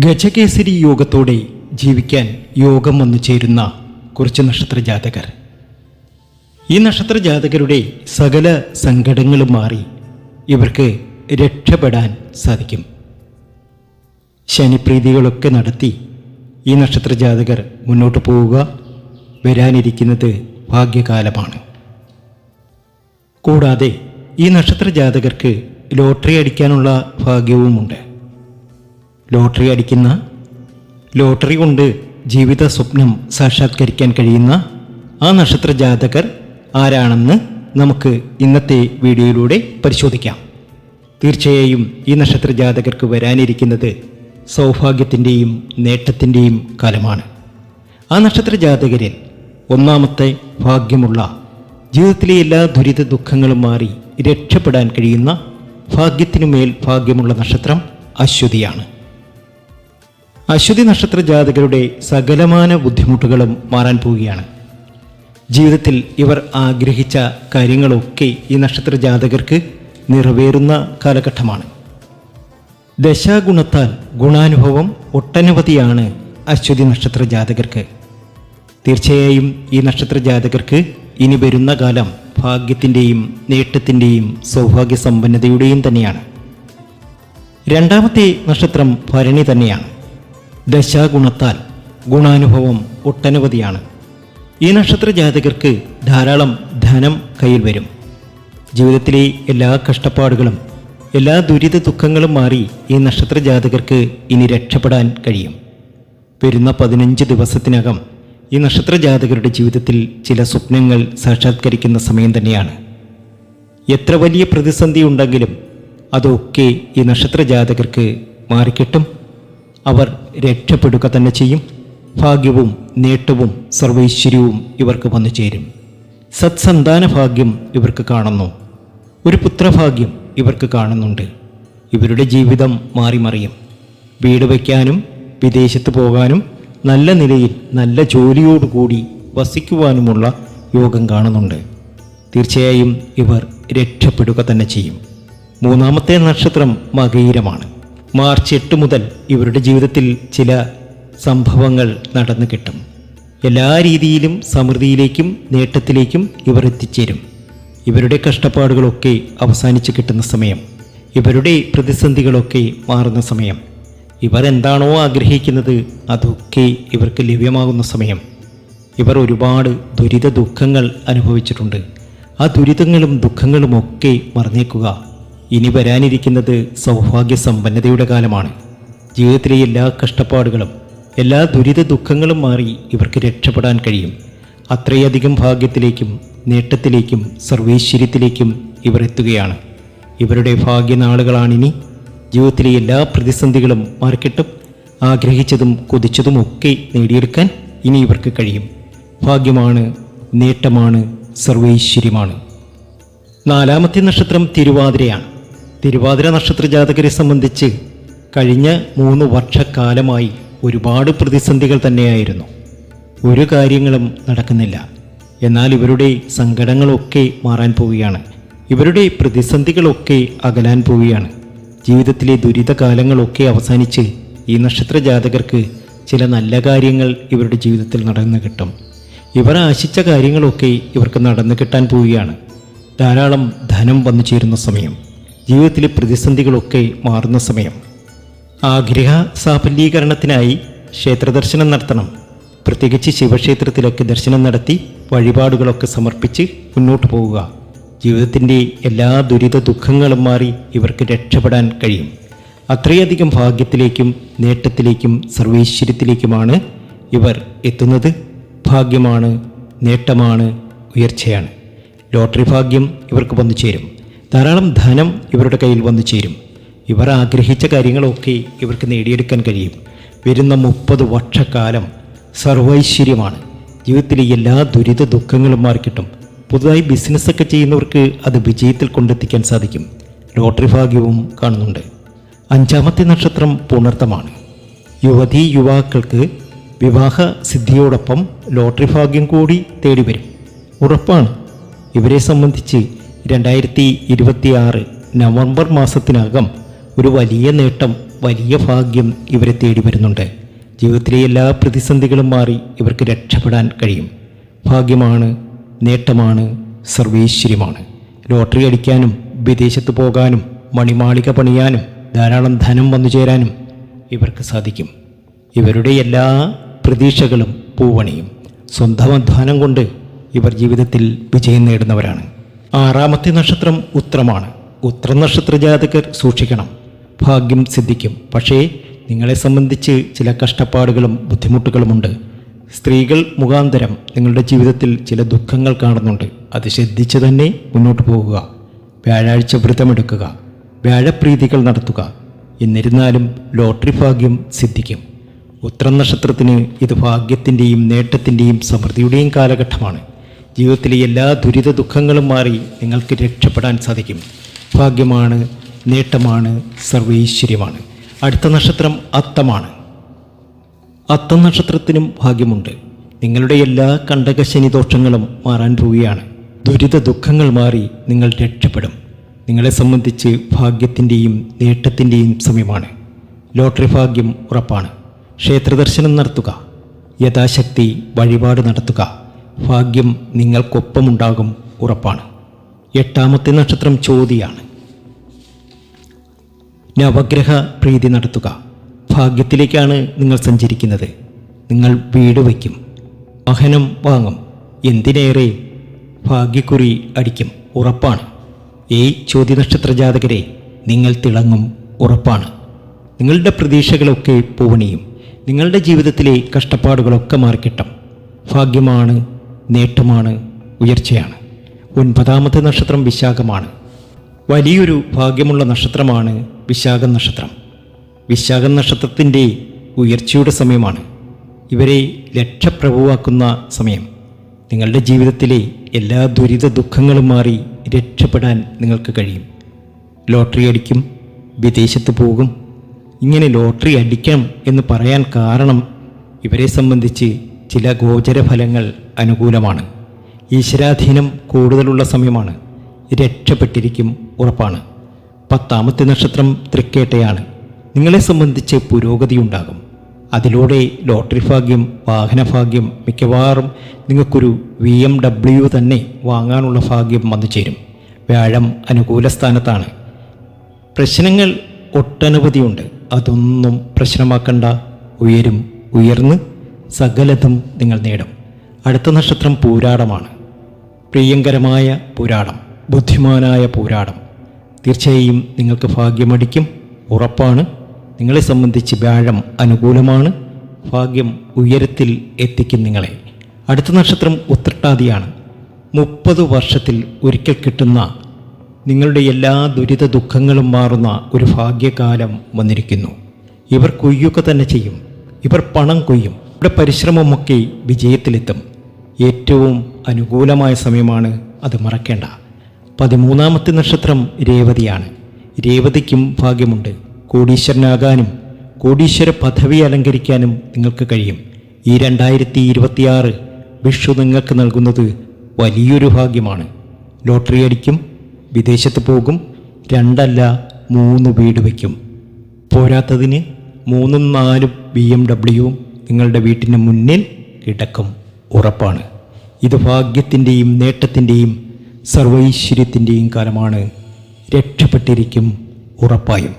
ഗജകേസരി യോഗത്തോടെ ജീവിക്കാൻ യോഗം വന്നു ചേരുന്ന കുറച്ച് നക്ഷത്ര ജാതകർ. ഈ നക്ഷത്ര ജാതകരുടെ സകല സങ്കടങ്ങളും മാറി ഇവർക്ക് രക്ഷപ്പെടാൻ സാധിക്കും. ശനിപ്രീതികളൊക്കെ നടത്തി ഈ നക്ഷത്ര ജാതകർ മുന്നോട്ട് പോവുക. വരാനിരിക്കുന്നത് ഭാഗ്യകാലമാണ്. കൂടാതെ ഈ നക്ഷത്ര ജാതകർക്ക് ലോട്ടറി അടിക്കാനുള്ള ഭാഗ്യവുമുണ്ട്. ലോട്ടറി കൊണ്ട് ജീവിത സ്വപ്നം സാക്ഷാത്കരിക്കാൻ കഴിയുന്ന ആ നക്ഷത്ര ജാതകർ ആരാണെന്ന് നമുക്ക് ഇന്നത്തെ വീഡിയോയിലൂടെ പരിശോധിക്കാം. തീർച്ചയായും ഈ നക്ഷത്ര ജാതകർക്ക് വരാനിരിക്കുന്നത് സൗഭാഗ്യത്തിൻ്റെയും നേട്ടത്തിൻ്റെയും കാലമാണ്. ആ നക്ഷത്ര ജാതകരിൽ ഒന്നാമത്തെ ഭാഗ്യമുള്ള, ജീവിതത്തിലെ എല്ലാ ദുരിത ദുഃഖങ്ങളും മാറി രക്ഷപ്പെടാൻ കഴിയുന്ന ഭാഗ്യത്തിനുമേൽ ഭാഗ്യമുള്ള നക്ഷത്രം അശ്വതിയാണ്. അശ്വതി നക്ഷത്ര ജാതകരുടെ സകലമാന ബുദ്ധിമുട്ടുകളും മാറാൻ പോവുകയാണ്. ജീവിതത്തിൽ ഇവർ ആഗ്രഹിച്ച കാര്യങ്ങളൊക്കെ ഈ നക്ഷത്ര ജാതകർക്ക് നിറവേറുന്ന കാലഘട്ടമാണ്. ദശാഗുണത്താൽ ഗുണാനുഭവം ഒട്ടനവധിയാണ് അശ്വതി നക്ഷത്ര ജാതകർക്ക്. തീർച്ചയായും ഈ നക്ഷത്ര ജാതകർക്ക് ഇനി വരുന്ന കാലം ഭാഗ്യത്തിൻ്റെയും നേട്ടത്തിൻ്റെയും സൗഭാഗ്യ സമ്പന്നതയുടെയും തന്നെയാണ്. രണ്ടാമത്തെ നക്ഷത്രം ഭരണി തന്നെയാണ്. ദശാഗുണത്താൽ ഗുണാനുഭവം ഒട്ടനവധിയാണ്. ഈ നക്ഷത്ര ജാതകർക്ക് ധാരാളം ധനം കയ്യിൽ വരും. ജീവിതത്തിലെ എല്ലാ കഷ്ടപ്പാടുകളും എല്ലാ ദുരിത ദുഃഖങ്ങളും മാറി ഈ നക്ഷത്ര ജാതകർക്ക് ഇനി രക്ഷപ്പെടാൻ കഴിയും. വരുന്ന 15 ദിവസത്തിനകം ഈ നക്ഷത്ര ജാതകരുടെ ജീവിതത്തിൽ ചില സ്വപ്നങ്ങൾ സാക്ഷാത്കരിക്കുന്ന സമയം തന്നെയാണ്. എത്ര വലിയ പ്രതിസന്ധി ഉണ്ടെങ്കിലും അതൊക്കെ ഈ നക്ഷത്ര ജാതകർക്ക് മാറിക്കിട്ടും. അവർ രക്ഷപ്പെടുക തന്നെ ചെയ്യും. ഭാഗ്യവും നേട്ടവും സർവൈശ്വര്യവും ഇവർക്ക് വന്നു ചേരും. സത്സന്താന ഭാഗ്യം ഇവർക്ക് കാണുന്നു. ഒരു പുത്രഭാഗ്യം ഇവർക്ക് കാണുന്നുണ്ട്. ഇവരുടെ ജീവിതം മാറിമറിയും. വീട് വയ്ക്കാനും വിദേശത്ത് പോകാനും നല്ല നിലയിൽ നല്ല ജോലിയോടുകൂടി വസിക്കുവാനുമുള്ള യോഗം കാണുന്നുണ്ട്. തീർച്ചയായും ഇവർ രക്ഷപ്പെടുക തന്നെ ചെയ്യും. മൂന്നാമത്തെ നക്ഷത്രം മകയിരമാണ്. മാർച്ച് 8 മുതൽ ഇവരുടെ ജീവിതത്തിൽ ചില സംഭവങ്ങൾ നടന്നു കിട്ടും. എല്ലാ രീതിയിലും സമൃദ്ധിയിലേക്കും നേട്ടത്തിലേക്കും ഇവർ എത്തിച്ചേരും. ഇവരുടെ കഷ്ടപ്പാടുകളൊക്കെ അവസാനിച്ച് കിട്ടുന്ന സമയം, ഇവരുടെ പ്രതിസന്ധികളൊക്കെ മാറുന്ന സമയം, ഇവർ എന്താണോ ആഗ്രഹിക്കുന്നത് അതൊക്കെ ഇവർക്ക് ലഭ്യമാകുന്ന സമയം. ഇവർ ഒരുപാട് ദുരിത ദുഃഖങ്ങൾ അനുഭവിച്ചിട്ടുണ്ട്. ആ ദുരിതങ്ങളും ദുഃഖങ്ങളുമൊക്കെ മറന്നേക്കുക. ഇനി വരാനിരിക്കുന്നത് സൗഭാഗ്യ സമ്പന്നതയുടെ കാലമാണ്. ജീവിതത്തിലെ എല്ലാ കഷ്ടപ്പാടുകളും എല്ലാ ദുരിത ദുഃഖങ്ങളും മാറി ഇവർക്ക് രക്ഷപ്പെടാൻ കഴിയും. അത്രയധികം ഭാഗ്യത്തിലേക്കും നേട്ടത്തിലേക്കും സർവൈശ്വര്യത്തിലേക്കും ഇവർ എത്തുകയാണ്. ഇവരുടെ ഭാഗ്യനാളുകളാണിനി. ജീവിതത്തിലെ എല്ലാ പ്രതിസന്ധികളും മാറിക്കിട്ടും. ആഗ്രഹിച്ചതും കൊതിച്ചതുമൊക്കെ നേടിയെടുക്കാൻ ഇനി ഇവർക്ക് കഴിയും. ഭാഗ്യമാണ്, നേട്ടമാണ്, സർവൈശ്വര്യമാണ്. നാലാമത്തെ നക്ഷത്രം തിരുവാതിരയാണ്. തിരുവാതിര നക്ഷത്ര ജാതകരെ സംബന്ധിച്ച് കഴിഞ്ഞ 3 വർഷക്കാലമായി ഒരുപാട് പ്രതിസന്ധികൾ തന്നെയായിരുന്നു. ഒരു കാര്യങ്ങളും നടക്കുന്നില്ല. എന്നാൽ ഇവരുടെ സങ്കടങ്ങളൊക്കെ മാറാൻ പോവുകയാണ്. ഇവരുടെ പ്രതിസന്ധികളൊക്കെ അകലാൻ പോവുകയാണ്. ജീവിതത്തിലെ ദുരിതകാലങ്ങളൊക്കെ അവസാനിച്ച് ഈ നക്ഷത്ര ജാതകർക്ക് ചില നല്ല കാര്യങ്ങൾ ഇവരുടെ ജീവിതത്തിൽ നടന്നു കിട്ടും. ഇവർ ആശിച്ച കാര്യങ്ങളൊക്കെ ഇവർക്ക് നടന്നു കിട്ടാൻ പോവുകയാണ്. ധാരാളം ധനം വന്നു ചേരുന്ന സമയം, ജീവിതത്തിലെ പ്രതിസന്ധികളൊക്കെ മാറുന്ന സമയം. ആഗ്രഹ സാഫല്യീകരണത്തിനായി ക്ഷേത്രദർശനം നടത്തണം. പ്രത്യേകിച്ച് ശിവക്ഷേത്രത്തിലൊക്കെ ദർശനം നടത്തി വഴിപാടുകളൊക്കെ സമർപ്പിച്ച് മുന്നോട്ട് പോവുക. ജീവിതത്തിൻ്റെ എല്ലാ ദുരിത ദുഃഖങ്ങളും മാറി ഇവർക്ക് രക്ഷപ്പെടാൻ കഴിയും. അത്രയധികം ഭാഗ്യത്തിലേക്കും നേട്ടത്തിലേക്കും സർവൈശ്വര്യത്തിലേക്കുമാണ് ഇവർ എത്തുന്നത്. ഭാഗ്യമാണ്, നേട്ടമാണ്, ഉയർച്ചയാണ്. ലോട്ടറി ഭാഗ്യം ഇവർക്ക് വന്നു ചേരും. ധാരാളം ധനം ഇവരുടെ കയ്യിൽ വന്നു ചേരും. ഇവർ ആഗ്രഹിച്ച കാര്യങ്ങളൊക്കെ ഇവർക്ക് നേടിയെടുക്കാൻ കഴിയും. വരുന്ന 30 വർഷക്കാലം സർവൈശ്വര്യമാണ്. ജീവിതത്തിലെ എല്ലാ ദുരിത ദുഃഖങ്ങളും മാറിക്കിട്ടും. പുതുതായി ബിസിനസ്സൊക്കെ ചെയ്യുന്നവർക്ക് അത് വിജയത്തിൽ കൊണ്ടെത്തിക്കാൻ സാധിക്കും. ലോട്ടറി ഭാഗ്യവും കാണുന്നുണ്ട്. അഞ്ചാമത്തെ നക്ഷത്രം പുണർത്തമാണ്. യുവതീ യുവാക്കൾക്ക് വിവാഹ സിദ്ധിയോടൊപ്പം ലോട്ടറി ഭാഗ്യം കൂടി തേടി വരും. ഉറപ്പാണ്. ഇവരെ സംബന്ധിച്ച് 2026 നവംബർ മാസത്തിനകം ഒരു വലിയ നേട്ടം വലിയ ഭാഗ്യം ഇവരെ തേടി വരുന്നുണ്ട്. ജീവിതത്തിലെ എല്ലാ പ്രതിസന്ധികളും മാറി ഇവർക്ക് രക്ഷപ്പെടാൻ കഴിയും. ഭാഗ്യമാണ്, നേട്ടമാണ്, സർവൈശ്വര്യമാണ്. ലോട്ടറി അടിക്കാനും വിദേശത്ത് പോകാനും മണിമാളിക പണിയാനും ധാരാളം ധനം വന്നു ചേരാനും ഇവർക്ക് സാധിക്കും. ഇവരുടെ എല്ലാ പ്രതീക്ഷകളും പൂവണിയും. സ്വന്തം അധ്വാനം കൊണ്ട് ഇവർ ജീവിതത്തിൽ വിജയം നേടുന്നവരാണ്. 6ാമത്തെ നക്ഷത്രം ഉത്രമാണ്. ഉത്രം നക്ഷത്ര ജാതകർ സൂക്ഷിക്കണം. ഭാഗ്യം സിദ്ധിക്കും. പക്ഷേ നിങ്ങളെ സംബന്ധിച്ച് ചില കഷ്ടപ്പാടുകളും ബുദ്ധിമുട്ടുകളുമുണ്ട്. സ്ത്രീകൾ മുഖാന്തരം നിങ്ങളുടെ ജീവിതത്തിൽ ചില ദുഃഖങ്ങൾ കാണുന്നുണ്ട്. അത് ശ്രദ്ധിച്ച് തന്നെ മുന്നോട്ട് പോകുക. വ്യാഴാഴ്ച വ്രതമെടുക്കുക, വ്യാഴപ്രീതികൾ നടത്തുക. എന്നിരുന്നാലും ലോട്ടറി ഭാഗ്യം സിദ്ധിക്കും. ഉത്രം നക്ഷത്രത്തിന് ഇത് ഭാഗ്യത്തിൻ്റെയും നേട്ടത്തിൻ്റെയും സമൃദ്ധിയുടെയും കാലഘട്ടമാണ്. ജീവിതത്തിലെ എല്ലാ ദുരിത ദുഃഖങ്ങളും മാറി നിങ്ങൾക്ക് രക്ഷപ്പെടാൻ സാധിക്കും. ഭാഗ്യമാണ്, നേട്ടമാണ്, സർവൈശ്വര്യമാണ്. അടുത്ത നക്ഷത്രം അത്തമാണ്. അത്തം നക്ഷത്രത്തിനും ഭാഗ്യമുണ്ട്. നിങ്ങളുടെ എല്ലാ കണ്ടകശനി ദോഷങ്ങളും മാറാൻ പോവുകയാണ്. ദുരിത ദുഃഖങ്ങൾ മാറി നിങ്ങൾ രക്ഷപ്പെടും. നിങ്ങളെ സംബന്ധിച്ച് ഭാഗ്യത്തിൻ്റെയും നേട്ടത്തിൻ്റെയും സമയമാണ്. ലോട്ടറി ഭാഗ്യം ഉറപ്പാണ്. ക്ഷേത്രദർശനം നടത്തുക, യഥാശക്തി വഴിപാട് നടത്തുക. ഭാഗ്യം നിങ്ങൾക്കൊപ്പമുണ്ടാകും, ഉറപ്പാണ്. 8ാമത്തെ നക്ഷത്രം ചോതിയാണ്. നവഗ്രഹ പ്രീതി നടത്തുക. ഭാഗ്യത്തിലേക്കാണ് നിങ്ങൾ സഞ്ചരിക്കുന്നത്. നിങ്ങൾ വീട് വയ്ക്കും, വാഹനം വാങ്ങും, എന്തിനേറെ ഭാഗ്യക്കുറി അടിക്കും, ഉറപ്പാണ്. ചോതി നക്ഷത്ര ജാതകരെ, നിങ്ങൾ തിളങ്ങും, ഉറപ്പാണ്. നിങ്ങളുടെ പ്രതീക്ഷകളൊക്കെ പൂവണിയും. നിങ്ങളുടെ ജീവിതത്തിലെ കഷ്ടപ്പാടുകളൊക്കെ മാറിക്കിട്ടും. ഭാഗ്യമാണ്, നേട്ടമാണ്, ഉയർച്ചയാണ്. 9ാമത്തെ നക്ഷത്രം വിശാഖമാണ്. വലിയൊരു ഭാഗ്യമുള്ള നക്ഷത്രമാണ് വിശാഖം നക്ഷത്രം. വിശാഖം നക്ഷത്രത്തിൻ്റെ ഉയർച്ചയുടെ സമയമാണ്. ഇവരെ ലക്ഷപ്രഭുവാക്കുന്ന സമയം. നിങ്ങളുടെ ജീവിതത്തിലെ എല്ലാ ദുരിത ദുഃഖങ്ങളും മാറി രക്ഷപ്പെടാൻ നിങ്ങൾക്ക് കഴിയും. ലോട്ടറി അടിക്കും, വിദേശത്ത് പോകും. ഇങ്ങനെ ലോട്ടറി അടിക്കാം എന്ന് പറയാൻ കാരണം ഇവരെ സംബന്ധിച്ച് ചില ഗോചരഫലങ്ങൾ അനുകൂലമാണ്. ഈശ്വരാധീനം കൂടുതലുള്ള സമയമാണ്. രക്ഷപ്പെട്ടിരിക്കും, ഉറപ്പാണ്. 10ാമത്തെ നക്ഷത്രം തൃക്കേട്ടയാണ്. നിങ്ങളെ സംബന്ധിച്ച് പുരോഗതി ഉണ്ടാകും. അതിലൂടെ ലോട്ടറി ഭാഗ്യം, വാഹനഭാഗ്യം, മിക്കവാറും നിങ്ങൾക്കൊരു BMW തന്നെ വാങ്ങാനുള്ള ഭാഗ്യം വന്നു ചേരും. വ്യാഴം അനുകൂല സ്ഥാനത്താണ്. പ്രശ്നങ്ങൾ ഒട്ടനവധിയുണ്ട്. അതൊന്നും പ്രശ്നമാക്കണ്ട. ഉയരും, ഉയർന്ന് സകലതും നിങ്ങൾ നേടും. അടുത്ത നക്ഷത്രം പൂരാടമാണ്. പ്രിയങ്കരമായ പൂരാടം, ബുദ്ധിമാനായ പൂരാടം. തീർച്ചയായും നിങ്ങൾക്ക് ഭാഗ്യമടിക്കും, ഉറപ്പാണ്. നിങ്ങളെ സംബന്ധിച്ച് വ്യാഴം അനുകൂലമാണ്. ഭാഗ്യം ഉയരത്തിൽ എത്തിക്കും നിങ്ങളെ. അടുത്ത നക്ഷത്രം ഉത്രട്ടാതിയാണ്. 30 വർഷത്തിൽ ഒരിക്കൽ കിട്ടുന്ന നിങ്ങളുടെ എല്ലാ ദുരിത ദുഃഖങ്ങളും മാറുന്ന ഒരു ഭാഗ്യകാലം വന്നിരിക്കുന്നു. ഇവർ കൊയ്യുക തന്നെ ചെയ്യും. ഇവർ പണം കൊയ്യും. ഇവിടെ പരിശ്രമമൊക്കെ വിജയത്തിലെത്തും. ഏറ്റവും അനുകൂലമായ സമയമാണ്, അത് മറക്കേണ്ട. 13ാമത്തെ നക്ഷത്രം രേവതിയാണ്. രേവതിക്കും ഭാഗ്യമുണ്ട്. കോടീശ്വരനാകാനും കോടീശ്വര പദവി അലങ്കരിക്കാനും നിങ്ങൾക്ക് കഴിയും. ഈ 2026 വിഷു നിങ്ങൾക്ക് നൽകുന്നത് വലിയൊരു ഭാഗ്യമാണ്. ലോട്ടറി അടിക്കും, വിദേശത്ത് പോകും, 2 അല്ല 3 വീട് വയ്ക്കും. പോരാത്തതിന് 3ഉം 4ഉം BMW നിങ്ങളുടെ വീട്ടിന് മുന്നിൽ കിടക്കും, ഉറപ്പാണ്. ഇത് ഭാഗ്യത്തിൻ്റെയും നേട്ടത്തിൻ്റെയും സർവൈശ്വര്യത്തിൻ്റെയും കാലമാണ്. രക്ഷപ്പെട്ടിരിക്കും, ഉറപ്പായും.